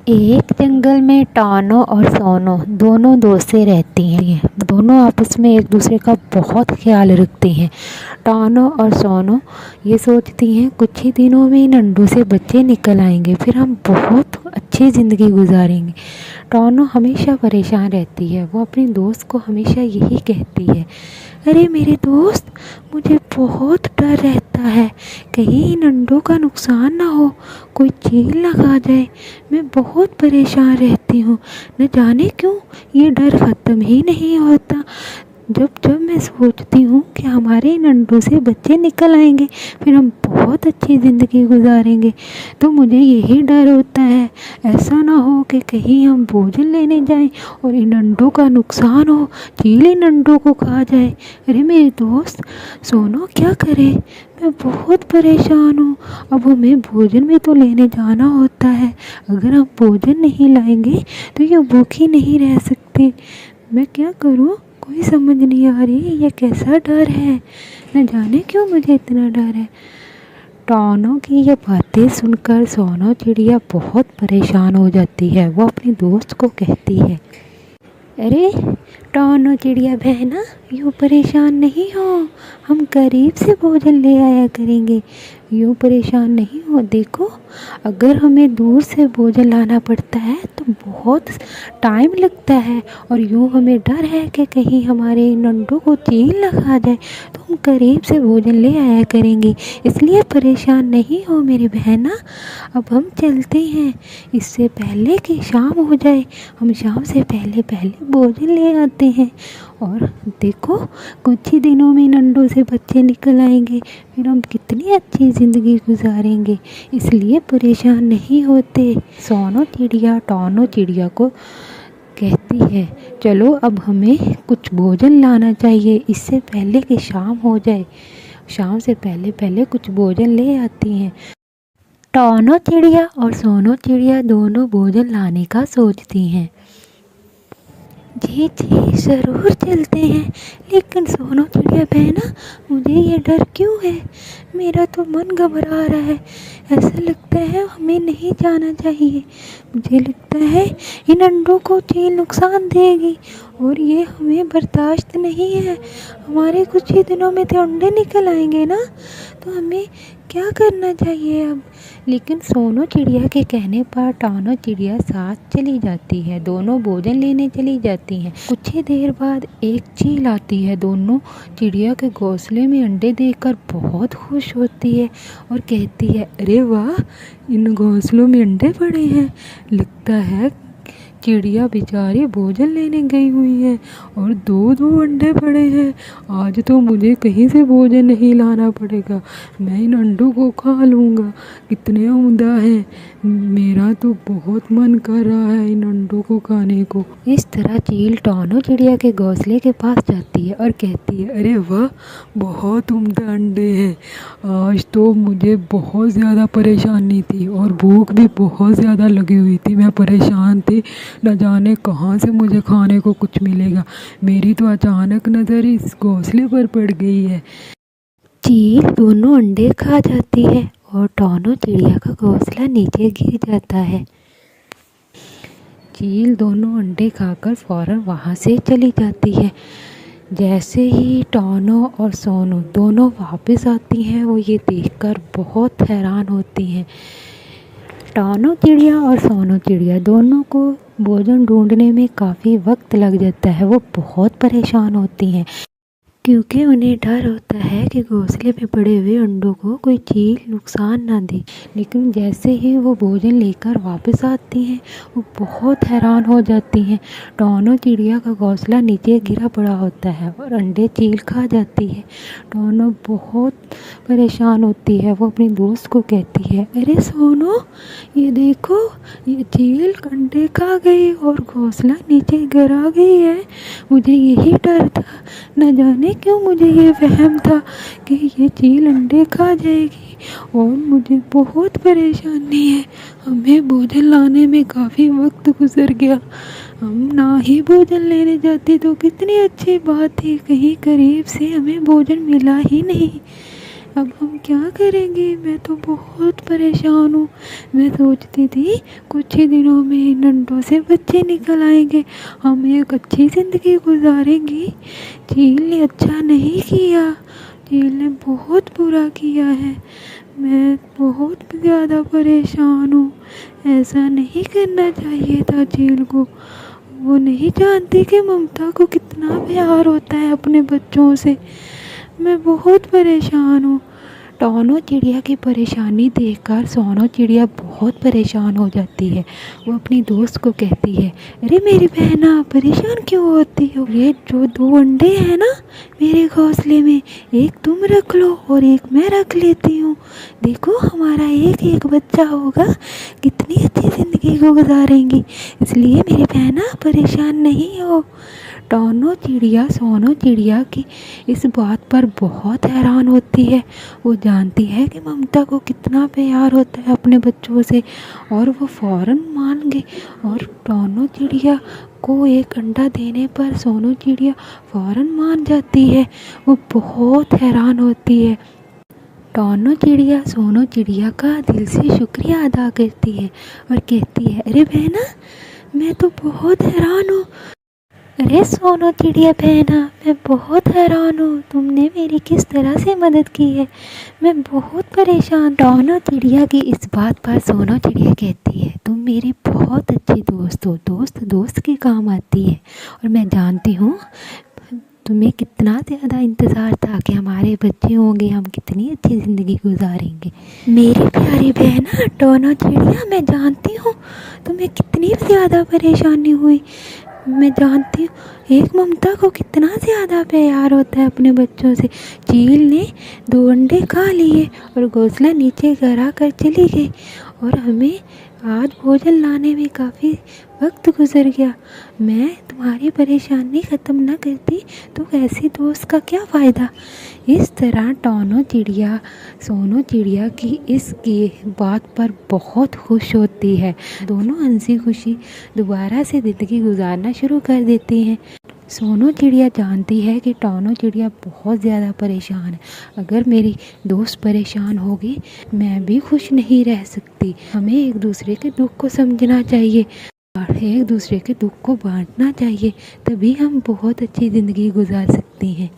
एक जंगल में टॉनो और सोनो दोनों दोस्तें रहती हैं। दोनों आपस में एक दूसरे का बहुत ख्याल रखती हैं। टॉनो और सोनो ये सोचती हैं कुछ ही दिनों में इन अंडों से बच्चे निकल आएंगे, फिर हम बहुत अच्छी ज़िंदगी गुजारेंगे। टॉनो हमेशा परेशान रहती है। वो अपनी दोस्त को हमेशा यही कहती है, अरे मेरे दोस्त, मुझे बहुत डर रहता है कहीं इन अंडों का नुकसान ना हो, कोई चील ना खा जाए। मैं बहुत परेशान रहती हूँ, न जाने क्यों ये डर ख़त्म ही नहीं होता। जब जब मैं सोचती हूँ कि हमारे इन अंडों से बच्चे निकल आएंगे, फिर हम बहुत अच्छी ज़िंदगी गुजारेंगे, तो मुझे यही डर होता है ऐसा ना हो कि कहीं हम भोजन लेने जाएं और इन अंडों का नुकसान हो, चील इन अंडों को खा जाए। अरे मेरे दोस्त सोनो, क्या करें, मैं बहुत परेशान हूँ। अब हमें भोजन भी तो लेने जाना होता है, अगर हम भोजन नहीं लाएंगे तो ये भूखी नहीं रह सकती। मैं क्या करूँ, कोई समझ नहीं आ रही, ये कैसा डर है, न जाने क्यों मुझे इतना डर है। टॉनो की ये बातें सुनकर सोनो चिड़िया बहुत परेशान हो जाती है। वो अपनी दोस्त को कहती है, अरे टॉनो चिड़िया बहना, यूँ परेशान नहीं हो, हम करीब से भोजन ले आया करेंगे, यूँ परेशान नहीं हो। देखो, अगर हमें दूर से भोजन लाना पड़ता है तो बहुत टाइम लगता है, और यूँ हमें डर है कि कहीं हमारे इन अंडों को चील ना खा जाए, तो हम करीब से भोजन ले आया करेंगे, इसलिए परेशान नहीं हो मेरी बहना। अब हम चलते हैं, इससे पहले कि शाम हो जाए, हम शाम से पहले पहले भोजन ले आते हैं, और देखो कुछ ही दिनों में इन अंडों से बच्चे निकल आएंगे, फिर हम कितनी अच्छी ज़िंदगी गुजारेंगे, इसलिए परेशान नहीं होते। सोनो चिड़िया टॉनो चिड़िया को कहती है, चलो अब हमें कुछ भोजन लाना चाहिए, इससे पहले कि शाम हो जाए। शाम से पहले पहले कुछ भोजन ले आती हैं। टॉनो चिड़िया और सोनो चिड़िया दोनों भोजन लाने का सोचती हैं। जी जी ज़रूर चलते हैं, लेकिन सोनो चिड़िया बहना, मुझे ये डर क्यों है, मेरा तो मन घबरा रहा है, ऐसा लगता है हमें नहीं जाना चाहिए। मुझे लगता है इन अंडों को चील नुकसान देगी और ये हमें बर्दाश्त नहीं है। हमारे कुछ ही दिनों में तो अंडे निकल आएंगे ना, तो हमें क्या करना चाहिए अब। लेकिन सोनो चिड़िया के कहने पर टॉनो चिड़िया साथ चली जाती है। दोनों भोजन लेने चली जाती हैं। कुछ ही देर बाद एक चील आती है। दोनों चिड़िया के घोंसले में अंडे देखकर बहुत खुश होती है और कहती है, अरे वाह, इन घोंसलों में अंडे पड़े हैं, लगता है चिड़िया बेचारी भोजन लेने गई हुई है और दो दो अंडे पड़े हैं। आज तो मुझे कहीं से भोजन नहीं लाना पड़ेगा, मैं इन अंडों को खा लूँगा, कितने उम्दा हैं, मेरा तो बहुत मन कर रहा है इन अंडों को खाने को। इस तरह चील टॉनो चिड़िया के घोंसले के पास जाती है और कहती है, अरे वाह, बहुत उम्दा अंडे हैं, आज तो मुझे बहुत ज़्यादा परेशानी थी और भूख भी बहुत ज़्यादा लगी हुई थी, मैं परेशान थी, न जाने कहाँ से मुझे खाने को कुछ मिलेगा। मेरी तो अचानक नज़र इस घोंसले पर पड़ गई है। चील दोनों अंडे खा जाती है और टॉनो चिड़िया का घोंसला नीचे गिर जाता है। चील दोनों अंडे खाकर फौरन वहाँ से चली जाती है। जैसे ही टॉनो और सोनो दोनों वापस आती हैं, वो ये देखकर बहुत हैरान होती हैं। टॉनो चिड़िया और सोनो चिड़िया दोनों को भोजन ढूंढने में काफ़ी वक्त लग जाता है। वो बहुत परेशान होती हैं क्योंकि उन्हें डर होता है कि घोंसले में पड़े हुए अंडों को कोई चील नुकसान ना दे। लेकिन जैसे ही वो भोजन लेकर वापस आती हैं, वो बहुत हैरान हो जाती हैं। टॉनो चिड़िया का घोंसला नीचे गिरा पड़ा होता है और अंडे चील खा जाती है। टॉनो बहुत परेशान होती है। वो अपनी दोस्त को कहती है, अरे सोनो, ये देखो, ये चील अंडे खा गई और घोंसला नीचे गिरा गई है। मुझे यही डर था, न जाने क्यों मुझे ये वहम था कि ये चील अंडे खा जाएगी और मुझे बहुत परेशानी है। हमें भोजन लाने में काफ़ी वक्त गुजर गया, हम ना ही भोजन लेने जाते तो कितनी अच्छी बात थी, कहीं करीब से हमें भोजन मिला ही नहीं। अब हम क्या करेंगे? मैं तो बहुत परेशान हूँ। मैं सोचती थी कुछ ही दिनों में इन अंडों से बच्चे निकल आएंगे, हम एक अच्छी ज़िंदगी गुजारेंगे। चील ने अच्छा नहीं किया, चील ने बहुत बुरा किया है। मैं बहुत ज़्यादा परेशान हूँ। ऐसा नहीं करना चाहिए था चील को। वो नहीं जानती कि ममता को कितना प्यार होता है अपने बच्चों से। मैं बहुत परेशान हूँ। टोनो चिड़िया की परेशानी देखकर सोनो चिड़िया बहुत परेशान हो जाती है। वो अपनी दोस्त को कहती है, अरे मेरी बहना परेशान क्यों होती हो? ये जो 2 अंडे हैं ना मेरे घोंसले में, एक तुम रख लो और एक मैं रख लेती हूँ। देखो हमारा एक एक बच्चा होगा, कितनी अच्छी ज़िंदगी को गुजारेंगी। इसलिए मेरी बहना परेशान नहीं हो। टोनो चिड़िया सोनो चिड़िया की इस बात पर बहुत हैरान होती है। वो जानती है कि ममता को कितना प्यार होता है अपने बच्चों से, और वो फ़ौरन मान गई। और टोनो चिड़िया को एक अंडा देने पर सोनो चिड़िया फ़ौरन मान जाती है। वो बहुत हैरान होती है। टोनो चिड़िया सोनो चिड़िया का दिल से शुक्रिया अदा करती है और कहती है, अरे बहना मैं तो बहुत हैरान हूँ। अरे सोनो चिड़िया बहना, मैं बहुत हैरान हूँ, तुमने मेरी किस तरह से मदद की है। मैं बहुत परेशान। टोनो चिड़िया की इस बात पर सोनो चिड़िया कहती है, तुम मेरी बहुत अच्छी दोस्त हो। दोस्त दोस्त के काम आती है। और मैं जानती हूँ तुम्हें कितना ज़्यादा इंतज़ार था कि हमारे बच्चे होंगे, हम कितनी अच्छी ज़िंदगी गुजारेंगे। मेरी प्यारी बहना टोनो चिड़िया, मैं जानती हूँ तुम्हें कितनी ज़्यादा परेशानी हुई। मैं जानती हूँ एक ममता को कितना ज़्यादा प्यार होता है अपने बच्चों से। चील ने 2 अंडे खा लिए और घोंसला नीचे गिरा कर चली गई, और हमें आज भोजन लाने में काफ़ी वक्त गुजर गया। मैं तुम्हारी परेशानी ख़त्म न करती तो ऐसी दोस्त का क्या फ़ायदा। इस तरह टोनो चिड़िया सोनो चिड़िया की इसकी बात पर बहुत खुश होती है। दोनों हंसी खुशी दोबारा से ज़िंदगी गुजारना शुरू कर देती हैं। सोनो चिड़िया जानती है कि टोनो चिड़िया बहुत ज़्यादा परेशान है। अगर मेरी दोस्त परेशान होगी मैं भी खुश नहीं रह सकती। हमें एक दूसरे के दुख को समझना चाहिए और एक दूसरे के दुख को बांटना चाहिए, तभी हम बहुत अच्छी ज़िंदगी गुजार सकते हैं।